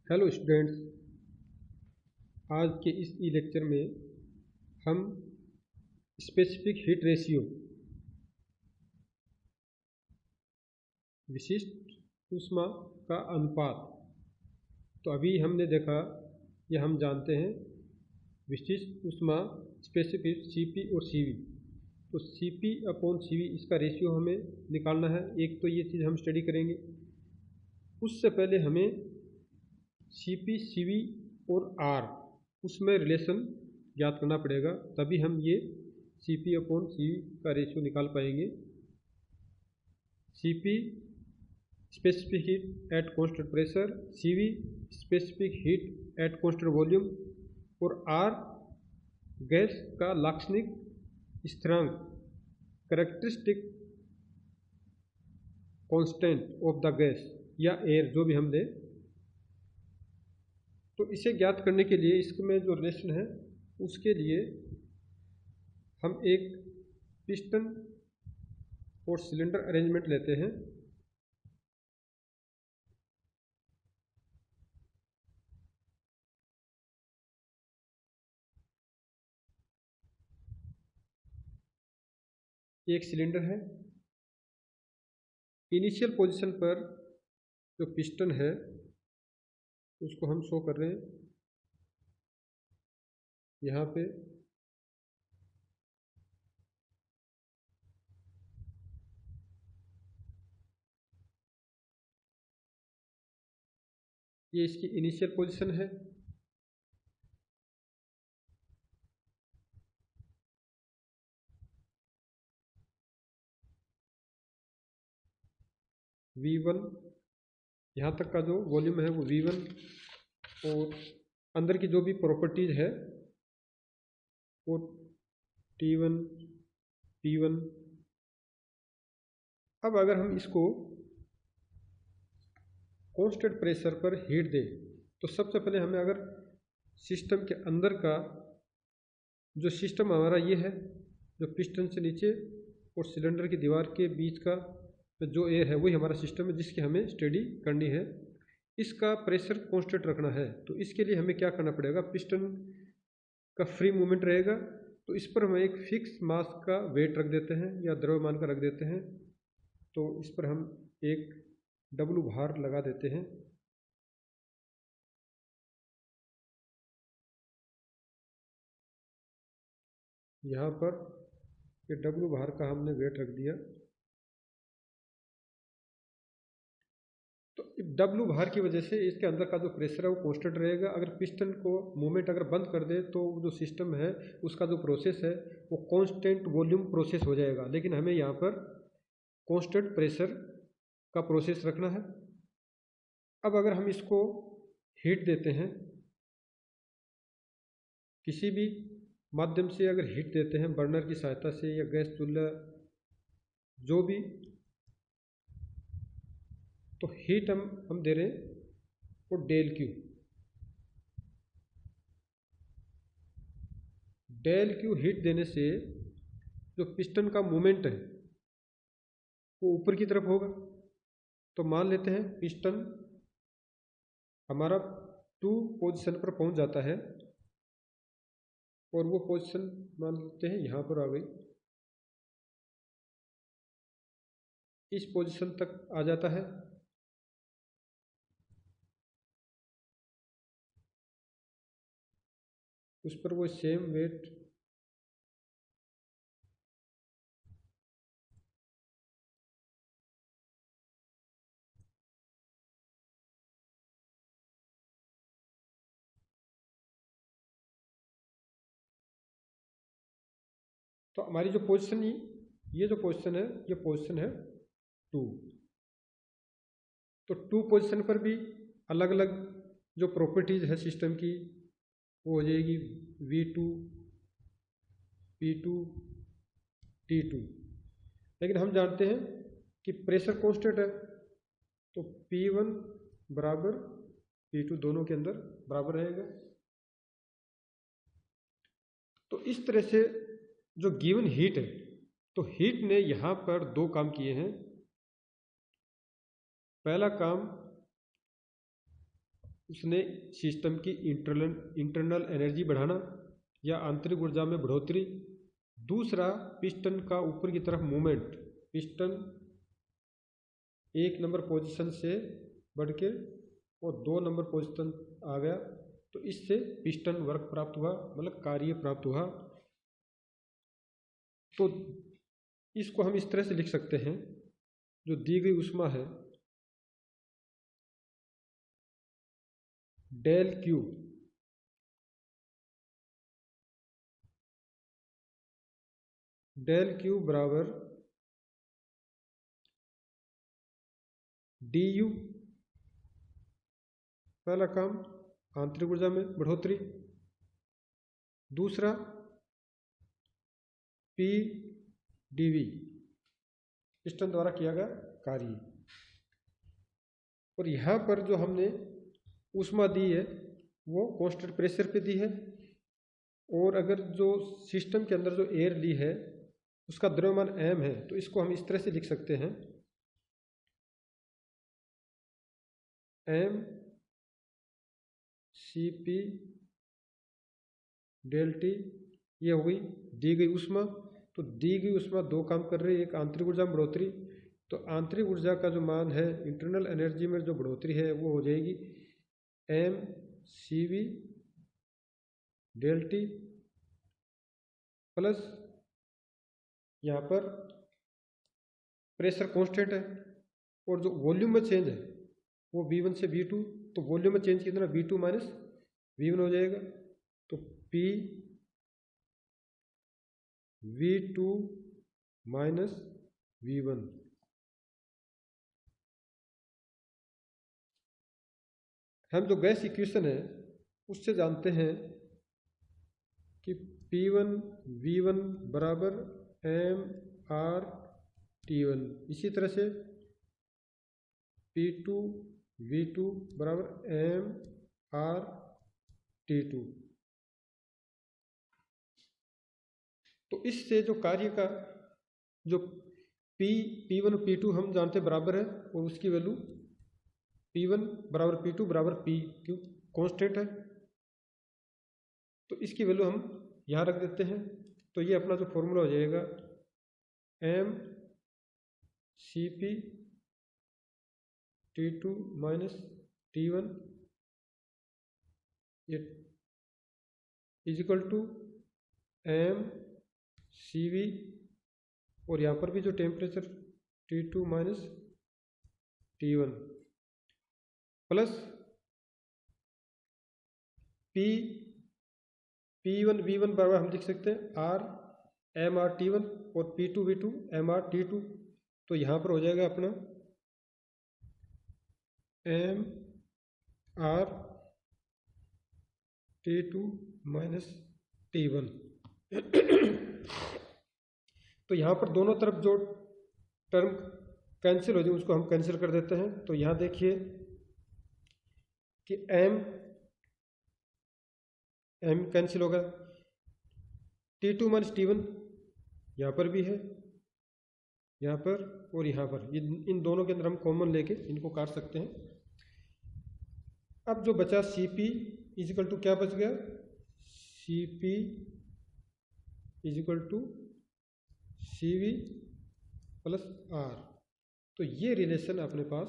Hello students, आज के इस ई लेक्चर में हम स्पेसिफिक हीट रेशियो विशिष्ट ऊष्मा का अनुपात। तो अभी हमने देखा या हम जानते हैं विशिष्ट ऊष्मा स्पेसिफिक Cp और Cv। तो Cp अपॉन Cv इसका रेशियो हमें निकालना है। एक तो ये चीज़ हम स्टडी करेंगे। उससे पहले हमें Cp Cv और R उसमें रिलेशन ज्ञात करना पड़ेगा, तभी हम ये Cp अपॉन Cv का रेशियो निकाल पाएंगे। Cp specific heat at constant pressure, Cv specific heat at constant volume और R गैस का लाक्षणिक स्थिरांक, characteristic constant of the gas या एयर, जो भी हम लें। तो इसे ज्ञात करने के लिए इसमें जो रिलेशन है उसके लिए हम एक पिस्टन और सिलेंडर अरेंजमेंट लेते हैं। एक सिलेंडर है, इनिशियल पोजीशन पर जो पिस्टन है उसको हम शो कर रहे हैं यहाँ पे। ये इसकी इनिशियल पोजीशन है। V1 यहाँ तक का जो वॉल्यूम है वो V1, और अंदर की जो भी प्रॉपर्टीज है वो T1 P1। अब अगर हम इसको कांस्टेंट प्रेशर पर हीट दें तो सबसे पहले हमें अगर सिस्टम के अंदर का जो सिस्टम हमारा ये है, जो पिस्टन से नीचे और सिलेंडर की दीवार के बीच का जो एयर है वही हमारा सिस्टम है जिसकी हमें स्टडी करनी है। इसका प्रेशर कांस्टेंट रखना है, तो इसके लिए हमें क्या करना पड़ेगा, पिस्टन का फ्री मूवमेंट रहेगा तो इस पर हम एक फिक्स मास का वेट रख देते हैं या द्रव्यमान का रख देते हैं। तो इस पर हम एक W भार लगा देते हैं। यहाँ पर ये W भार का हमने वेट रख दिया। तो W भार की वजह से इसके अंदर का जो प्रेशर है वो कांस्टेंट रहेगा। अगर पिस्टन को मूवमेंट अगर बंद कर दे तो जो सिस्टम है उसका जो प्रोसेस है वो कांस्टेंट वॉल्यूम प्रोसेस हो जाएगा, लेकिन हमें यहाँ पर कांस्टेंट प्रेशर का प्रोसेस रखना है। अब अगर हम इसको हीट देते हैं, किसी भी माध्यम से अगर हीट देते हैं, बर्नर की सहायता से या गैस चूल्हा जो भी, तो हीट हम दे रहे हैं वो डेल क्यू हीट देने से जो पिस्टन का मूवमेंट है वो ऊपर की तरफ होगा। तो मान लेते हैं पिस्टन हमारा 2 पोजीशन पर पहुंच जाता है और वो पोजीशन मान लेते हैं यहाँ पर आ गई, इस पोजीशन तक आ जाता है। उस पर वो सेम वेट तो हमारी जो पोजीशन, ये जो पोजीशन है ये पोजीशन है 2। तो 2 पोजीशन पर भी अलग अलग जो प्रॉपर्टीज है सिस्टम की वो हो जाएगी V2 P2 T2। लेकिन हम जानते हैं कि प्रेशर कांस्टेंट है तो P1 बराबर P2 दोनों के अंदर बराबर रहेगा। तो इस तरह से जो गिवन हीट है, तो हीट ने यहाँ पर 2 काम किए हैं। पहला काम, उसने सिस्टम की इंटरनल एनर्जी बढ़ाना या आंतरिक ऊर्जा में बढ़ोतरी। दूसरा, पिस्टन का ऊपर की तरफ मूवमेंट, पिस्टन 1 नंबर पोजीशन से बढ़ के वो 2 नंबर पोजीशन आ गया, तो इससे पिस्टन वर्क प्राप्त हुआ, मतलब कार्य प्राप्त हुआ। तो इसको हम इस तरह से लिख सकते हैं, जो दी गई ऊष्मा है डेल क्यू बराबर डी यू, पहला काम आंतरिक ऊर्जा में बढ़ोतरी, दूसरा पी डीवी पिस्टन द्वारा किया गया कार्य। और यहाँ पर जो हमने ऊष्मा दी है वो कांस्टेंट प्रेशर पे दी है, और अगर जो सिस्टम के अंदर जो एयर ली है उसका द्रव्यमान m है, तो इसको हम इस तरह से लिख सकते हैं, m Cp डेल टी, ये हो गई दी गई ऊष्मा। तो दी गई ऊष्मा दो काम कर रही है, एक आंतरिक ऊर्जा में बढ़ोतरी, तो आंतरिक ऊर्जा का जो मान है, इंटरनल एनर्जी में जो बढ़ोतरी है वो हो जाएगी m Cv del T plus यहाँ पर प्रेशर कांस्टेंट है, और जो वॉल्यूम में चेंज है वो V1 से V2, तो वॉल्यूम में चेंज कितना, V2 माइनस V1 हो जाएगा। तो P V2 माइनस V1, हम जो गैस इक्वेशन है उससे जानते हैं कि P1 V1 बराबर mR T1, इसी तरह से P2 V2 बराबर mR T2। तो इससे जो कार्य का जो P1 और P2 हम जानते बराबर है, और उसकी वैल्यू P1 बराबर P2 बराबर P, क्यों कांस्टेंट है, तो इसकी वैल्यू हम यहाँ रख देते हैं। तो ये अपना जो फॉर्मूला हो जाएगा m Cp T2 minus T1 ये is equal to m Cv, और यहाँ पर भी जो temperature T2 minus T1 plus P1 V1 बराबर हम लिख सकते हैं R mR T1 और P2 V2 mR T2। तो यहाँ पर हो जाएगा अपना mR T2 माइनस T1। तो यहाँ पर दोनों तरफ जो टर्म कैंसिल हो जाए उसको हम कैंसिल कर देते हैं। तो यहाँ देखिए कि m कैंसिल होगा, T2 माइनस T1 यहाँ पर भी है, यहाँ पर और यहाँ पर, इन दोनों के अंदर हम कॉमन लेके इनको काट सकते हैं। अब जो बचा Cp इजिकल टू क्या बच गया, Cp is equal to Cv plus R। तो ये रिलेशन अपने पास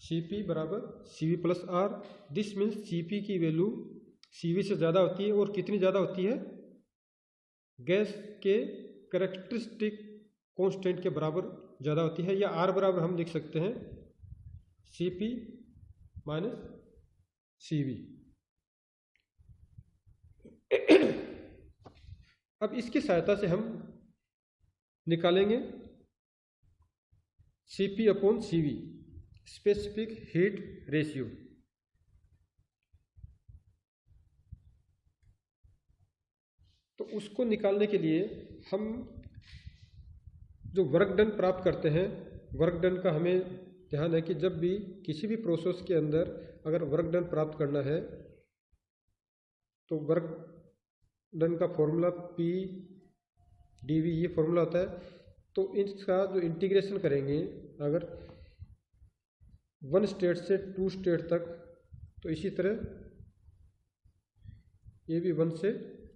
Cp बराबर Cv plus R, this means Cp की वैल्यू Cv से ज़्यादा होती है, और कितनी ज़्यादा होती है, गैस के कैरेक्टरिस्टिक कांस्टेंट के बराबर ज़्यादा होती है, या R बराबर हम लिख सकते हैं Cp माइनस Cv। अब इसकी सहायता से हम निकालेंगे Cp upon Cv, specific heat ratio. तो उसको निकालने के लिए हम जो वर्क डन प्राप्त करते हैं, वर्क डन का हमें ध्यान है कि जब भी किसी भी प्रोसेस के अंदर अगर वर्क डन प्राप्त करना है तो वर्क डन का फॉर्मूला P dV ये फॉर्मूला होता है। तो इसका जो इंटीग्रेशन करेंगे, अगर 1 स्टेट से 2 स्टेट तक, तो इसी तरह ये भी 1 से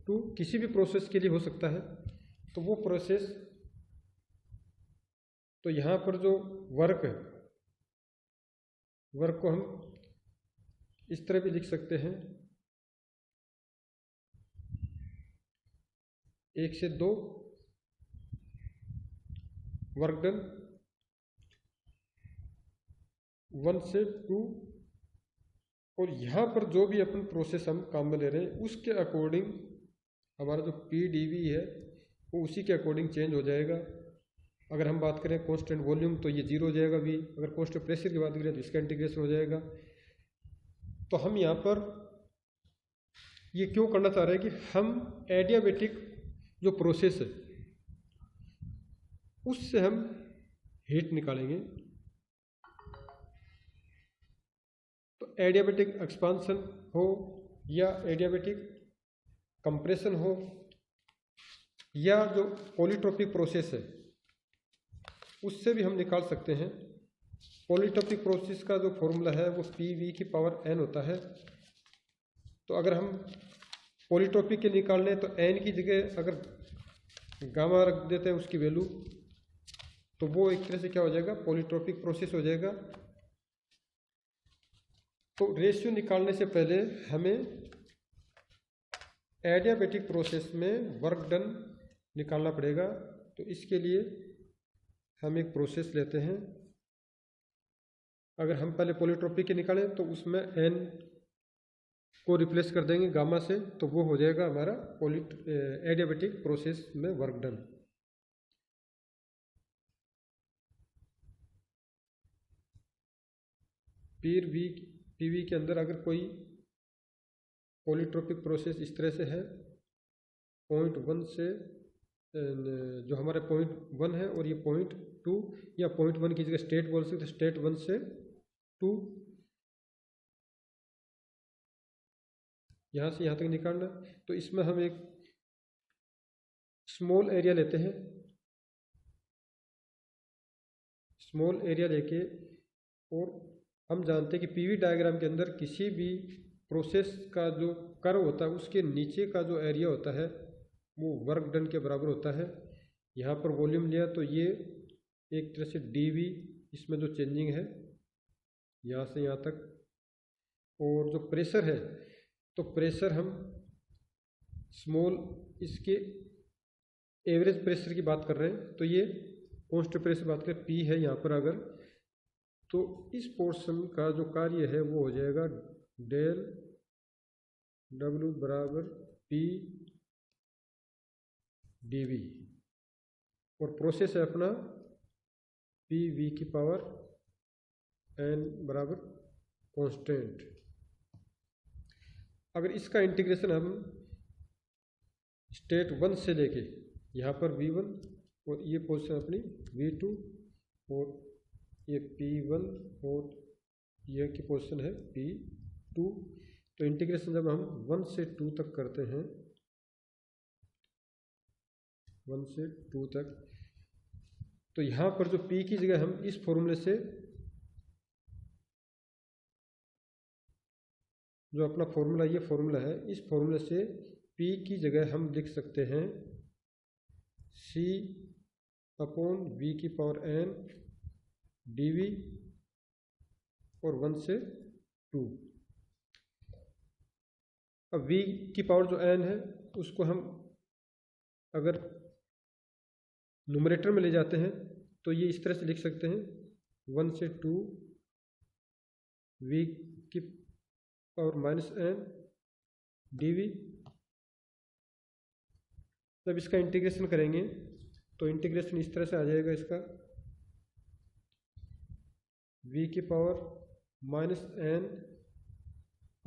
2 किसी भी प्रोसेस के लिए हो सकता है। तो वो प्रोसेस, तो यहाँ पर जो वर्क है, वर्क को हम इस तरह भी लिख सकते हैं, 1 से 2 वर्क डन, 1 से 2, और यहाँ पर जो भी अपन प्रोसेस हम काम में ले रहे हैं उसके अकॉर्डिंग हमारा जो PdV है वो उसी के अकॉर्डिंग चेंज हो जाएगा। अगर हम बात करें कांस्टेंट वॉल्यूम तो ये 0 हो जाएगा V, अगर कांस्टेंट प्रेशर की बात करें तो इसका इंटीग्रेशन हो जाएगा। तो हम यहाँ पर ये क्यों करना चाह रहे हैं कि हम एडियाबेटिक जो प्रोसेस है उससे हम हीट निकालेंगे। तो एडियाबेटिक एक्सपांसन हो या एडियाबेटिक कंप्रेशन हो या जो पॉलीट्रोपिक प्रोसेस है उससे भी हम निकाल सकते हैं। पॉलीट्रोपिक प्रोसेस का जो फॉर्मूला है वो PV⁴n होता है। तो अगर हम पॉलीट्रोपिक के निकालने तो n की जगह अगर गामा रख देते हैं उसकी वैल्यू, तो वो एक तरह से क्या हो जाएगा, पॉलीट्रोपिक प्रोसेस हो जाएगा। तो रेशियो निकालने से पहले हमें एडियाबेटिक प्रोसेस में वर्क डन निकालना पड़ेगा। तो इसके लिए हम एक प्रोसेस लेते हैं। अगर हम पहले पॉलीट्रोपिक के निकालें तो उसमें n को रिप्लेस कर देंगे गामा से, तो वो हो जाएगा हमारा एडियाबेटिक प्रोसेस में वर्क डन। PV के अंदर अगर कोई पॉलीट्रोपिक प्रोसेस इस तरह से है, 0.1 से जो हमारा 0.1 है और ये 0.2 या 0.1 की जगह स्टेट बोल सकते, स्टेट 1 से 2 यहाँ से यहाँ तक निकालना। तो इसमें हम एक स्मॉल एरिया लेते हैं, स्मॉल एरिया लेके, और हम जानते हैं कि PV डायग्राम के अंदर किसी भी प्रोसेस का जो कर्व होता है उसके नीचे का जो एरिया होता है वो वर्क डन के बराबर होता है। यहाँ पर वॉल्यूम लिया तो ये एक तरह से dV, इसमें जो चेंजिंग है यहाँ से यहाँ तक, और जो प्रेशर है तो प्रेशर हम स्मॉल, इसके एवरेज प्रेशर की बात कर रहे हैं, तो ये कांस्टेंट प्रेशर बात करें P है यहाँ पर अगर, तो इस पोर्शन का जो कार्य है वो हो जाएगा डेल W बराबर P dV, और प्रोसेस है अपना PV⁴n बराबर कांस्टेंट। अगर इसका इंटीग्रेशन हम स्टेट 1 से लेके यहाँ पर V1 और ये पोजीशन अपनी V2 और ये P1 और ये की पोजीशन है P2, तो इंटीग्रेशन जब हम 1 से 2 तक करते हैं, 1 से 2 तक, तो यहाँ पर जो P की जगह हम इस फॉर्मूले से, जो अपना फॉर्मूला ये फॉर्मूला है, इस फॉर्मूले से P की जगह हम लिख सकते हैं C/V⁴n dV और 1 से 2। अब V की पावर जो n है उसको हम अगर न्यूमरेटर में ले जाते हैं तो ये इस तरह से लिख सकते हैं 1 से 2 V⁴ n dV। जब इसका इंटीग्रेशन करेंगे तो इंटीग्रेशन इस तरह से आ जाएगा, इसका V⁴ n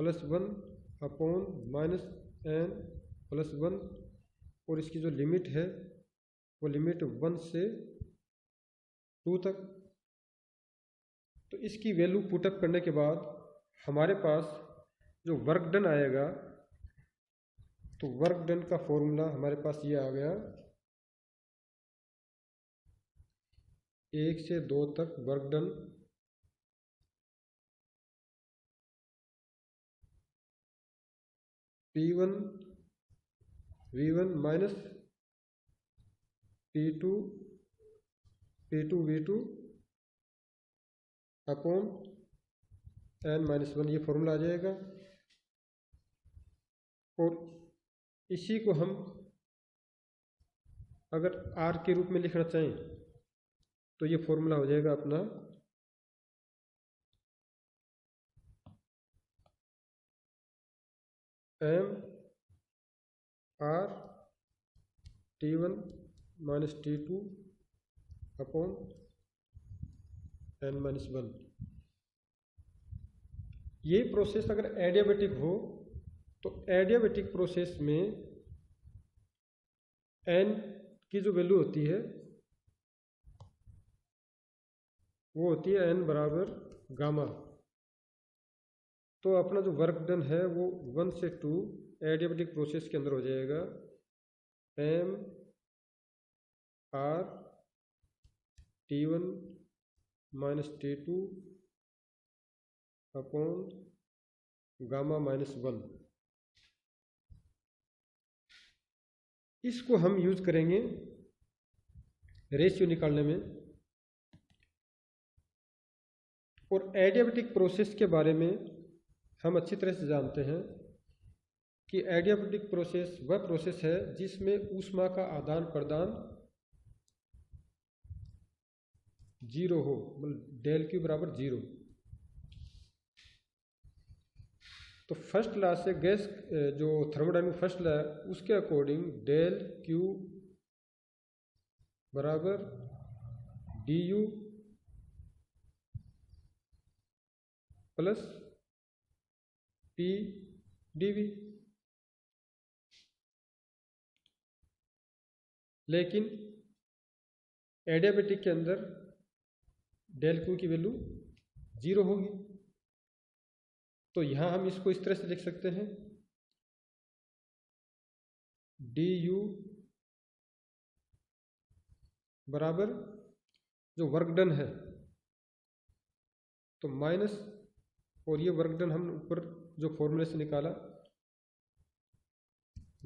+ 1/-n + 1, और इसकी जो लिमिट है वो लिमिट 1 से 2 तक। तो इसकी वैल्यू पुटअप करने के बाद हमारे पास जो वर्क डन आएगा, तो वर्क डन का फॉर्मूला हमारे पास ये आ गया, 1 से 2 तक work done P1 V1 minus P2 V2 upon n-1, ये फॉर्मूला आ जाएगा। और इसी को हम अगर R के रूप में लिखना चाहें तो ये फॉर्मूला हो जाएगा अपना m R T1 minus T2 upon n-1। ये प्रोसेस अगर एडियाबेटिक हो तो एडियाबेटिक प्रोसेस में n की जो वैल्यू होती है वो होती है n बराबर गामा। तो अपना जो वर्क डन है वो 1 से 2 एडियाबेटिक प्रोसेस के अंदर हो जाएगा m R T1 minus T2 upon gamma -1। इसको हम यूज करेंगे रेशियो निकालने में। और एडियाबेटिक प्रोसेस के बारे में हम अच्छी तरह से जानते हैं कि एडियाबेटिक प्रोसेस वह प्रोसेस है जिसमें ऊष्मा का आदान प्रदान 0 हो, मतलब डेल क्यू बराबर 0। तो फर्स्ट लॉ से गैस जो थर्मोडायनामिक फर्स्ट लॉ है उसके अकॉर्डिंग डेल क्यू बराबर D U plus P D V. लेकिन एडियाबेटिक के अंदर डेल क्यू की वैल्यू 0 होगी। तो यहां हम इसको इस तरह से लिख सकते हैं डी यू बराबर जो वर्क डन है तो माइनस, और ये वर्क डन हम ऊपर जो फॉर्मूले से निकाला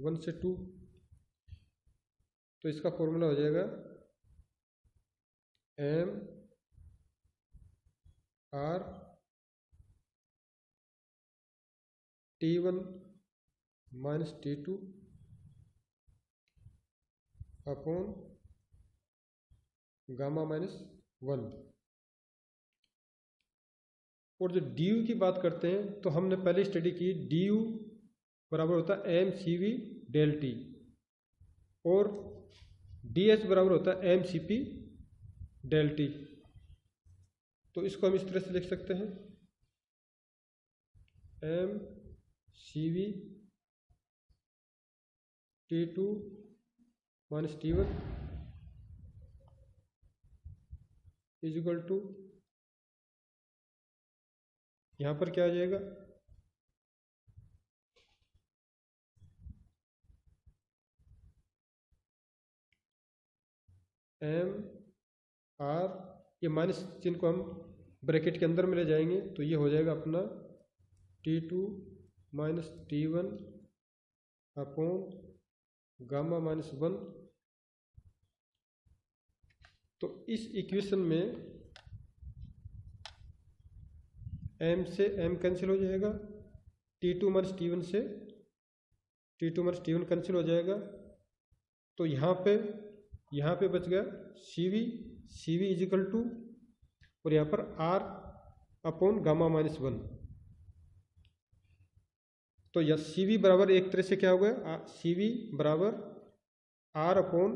1 से 2, तो इसका फॉर्मूला हो जाएगा m R T1 minus T2 upon gamma -1। और जो डी यू की बात करते हैं तो हमने पहले स्टडी की डी यू बराबर होता है M C V del T और डी एच बराबर होता है M C P del T. तो इसको हम इस तरह से लिख सकते हैं M C V T2 minus T1 is equal to, यहां पर क्या आ जाएगा एम आर, ये माइनस चिन्ह को हम ब्रैकेट के अंदर में ले जाएंगे तो ये हो जाएगा अपना T2 minus T1 upon gamma -1। तो इस इक्वेशन में m से m कैंसिल हो जाएगा, T2 माइनस T1 से T2 माइनस T1 कैंसिल हो जाएगा। तो यहाँ पे बच गया CV इज इक्वल टू, और यहाँ पर R अपॉन गामा -1। तो यह CV बराबर एक तरह से क्या हो गया, CV बराबर R अपॉन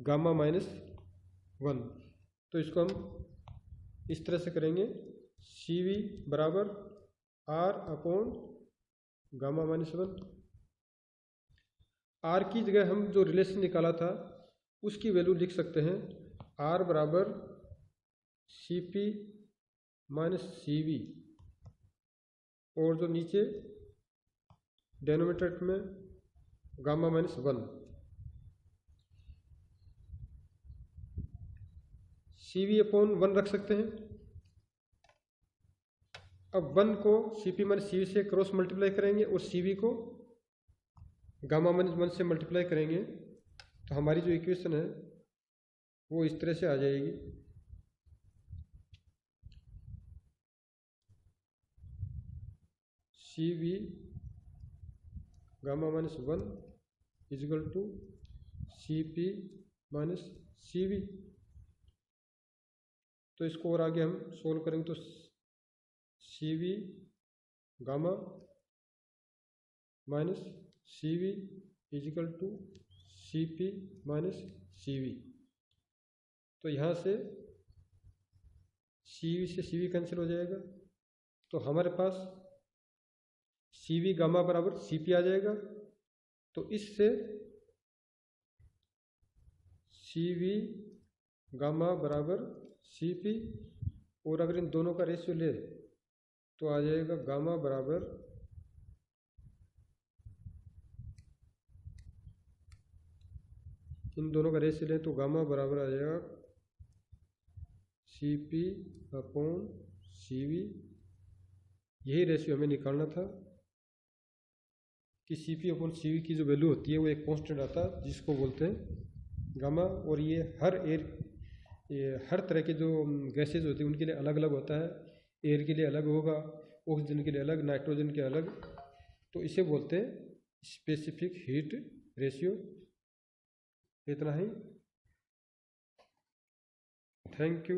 गामा -1। तो इसको हम इस तरह से करेंगे CV बराबर R अपॉन गामा -1। R की जगह हम जो रिलेशन निकाला था उसकी वैल्यू लिख सकते हैं R बराबर CP माइनस CV, और जो नीचे डेनोमीटर में गामा -1। CV अपॉन 1 रख सकते हैं। अब 1 को CP माइनस CV से क्रॉस मल्टीप्लाई करेंगे और CV को गामा माइनस 1 से मल्टीप्लाई करेंगे तो हमारी जो इक्वेशन है वो इस तरह से आ जाएगी। C V gamma minus 1 equal to C P minus C V. तो इसको और आगे हम सोल्व करेंगे तो C V gamma minus C V equal to C P minus C V. तो यहाँ से सी वी से सी वी कैंसिल हो जाएगा, तो हमारे पास सी वी गामा बराबर सी पी आ जाएगा। तो इससे सी वी गामा बराबर सी पी, और अगर इन दोनों का रेशियो ले तो आ जाएगा गामा बराबर इन दोनों का रेशियो ले तो गामा बराबर आ जाएगा C P upon C V. यही रेशियो हमें निकालना था कि C P upon C V की जो वैल्यू होती है वो एक कांस्टेंट आता है जिसको बोलते हैं गामा। और ये हर तरह के जो गैसेज होती हैं उनके लिए अलग अलग होता है। एयर के लिए अलग होगा, ऑक्सीजन के लिए अलग, नाइट्रोजन के अलग। तो इसे बोलते हैं स्पेसिफिक हीट रेशियो। इतना ही। Thank you.